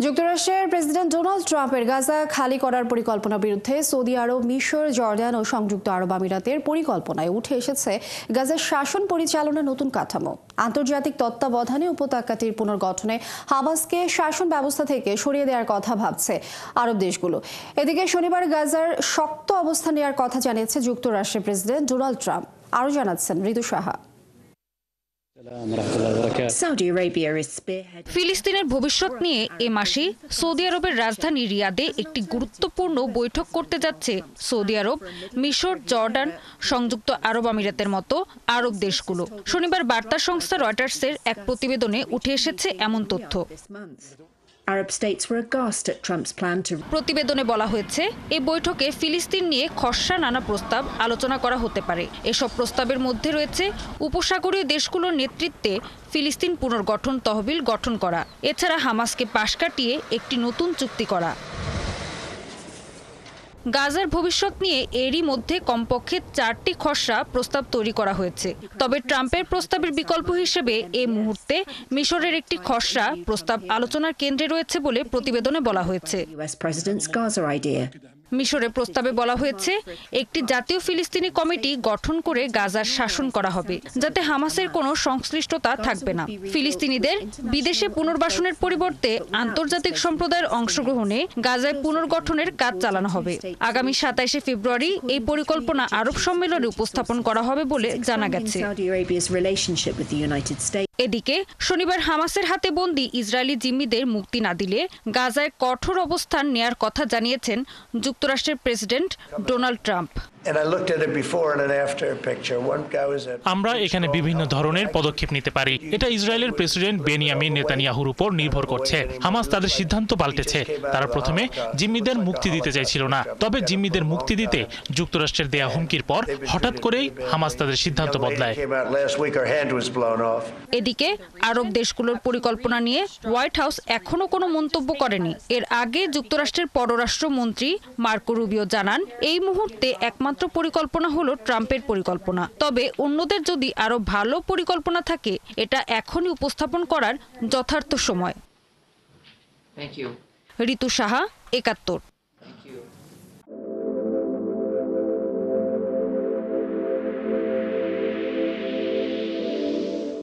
যুক্তরাষ্ট্রের president Donald ট্রাম্পের গাজা খালি করার পরিকল্পনার বিরুদ্ধে সৌদি আরব, মিশর, জর্ডান ও সংযুক্ত আরব আমিরাতের পরিকল্পনায় উঠে এসেছে গাজার শাসন পরিচালনার নতুন কাঠামো। আন্তর্জাতিক তত্ত্বাবধানে উপত্যকাটির পুনর্গঠনে হামাসকে শাসন ব্যবস্থা থেকে সরিয়ে দেওয়ার কথা ভাবছে আরব দেশগুলো। এদিকে শনিবার গাজার শক্ত অবস্থান নেওয়ার কথা জানিয়েছে যুক্তরাষ্ট্রের প্রেসিডেন্ট ডোনাল্ড ট্রাম্প। আরও জানাচ্ছেন ঋতু সাহা। ফিলিস্তিনের ভবিষ্যৎ নিয়ে এ মাসে সৌদি আরবের রাজধানী রিয়াদে একটি গুরুত্বপূর্ণ বৈঠক করতে যাচ্ছে সৌদি আরব, মিশর, জর্ডান, সংযুক্ত আরব আমিরাতের মতো আরব দেশগুলো। শনিবার বার্তা সংস্থা রয়টার্সের এক প্রতিবেদনে উঠে এসেছে এমন তথ্য। প্রতিবেদনে বলা হয়েছে, এই বৈঠকে ফিলিস্তিন নিয়ে খসড়া নানা প্রস্তাব আলোচনা করা হতে পারে। এসব প্রস্তাবের মধ্যে রয়েছে উপসাগরীয় দেশগুলোর নেতৃত্বে ফিলিস্তিন পুনর্গঠন তহবিল গঠন করা, এছাড়া হামাসকে পাশ কাটিয়ে একটি নতুন চুক্তি করা। গাজার ভবিষ্যৎ নিয়ে এরই মধ্যে কমপক্ষে 4টি খসড়া প্রস্তাব তৈরি করা হয়েছে। তবে ট্রাম্পের প্রস্তাবের বিকল্প হিসেবে এই মুহূর্তে মিশরের একটি খসড়া প্রস্তাব আলোচনার কেন্দ্রে রয়েছে বলে প্রতিবেদনে বলা হয়েছে। মিশরের প্রস্তাবে বলা হয়েছে, একটি জাতীয় ফিলিস্তিনি কমিটি গঠন করে গাজার শাসন করা হবে, যাতে হামাসের কোনো সংশ্লিষ্টতা থাকবে না। ফিলিস্তিনিদের বিদেশে পুনর্বাসনের পরিবর্তে আন্তর্জাতিক সম্প্রদায়ের অংশগ্রহণে গাজায় পুনর্গঠনের কাজ চালানো হবে। আগামী 27 ফেব্রুয়ারি এই পরিকল্পনা আরব সম্মেলনে উপস্থাপন করা হবে বলে জানা গেছে। এদিকে শনিবার হামাসের হাতে বন্দী ইসরায়েলি জিম্মিদের মুক্তি না দিলে গাজায় কঠোর অবস্থান নেয়ার কথা জানিয়েছেন যুক্তরাষ্ট্রের প্রেসিডেন্ট ডোনাল্ড ট্রাম্প। আমরা এখানে বিভিন্ন ধরনের পদক্ষেপ নিতে পারি। এটা ইসরায়েলের প্রেসিডেন্ট বেনিয়ামিন নেতানিয়াহুর উপর নির্ভর করছে। হামাস তাদের সিদ্ধান্ত পাল্টেছে। তারা প্রথমে জিম্মিদের মুক্তি দিতে চাইছিল না, তবে জিম্মিদের মুক্তি দিতে যুক্তরাষ্ট্রের দেয়া হুমকির পর হঠাৎ করেই হামাস তাদের সিদ্ধান্ত বদলায়। এদিকে আরব দেশগুলোর পরিকল্পনা নিয়ে হোয়াইট হাউস এখনো কোনো মন্তব্য করেনি। এর আগে যুক্তরাষ্ট্রের পররাষ্ট্রমন্ত্রী মার্কো রুবিও জানান, এই মুহূর্তে একমাত্র পরিকল্পনা হলো ট্রাম্পের পরিকল্পনা। তবে অন্যদের যদি আরো ভালো পরিকল্পনা থাকে, এটা এখনই উপস্থাপন করার যথার্থ সময়। ঋতু সাহা, 71।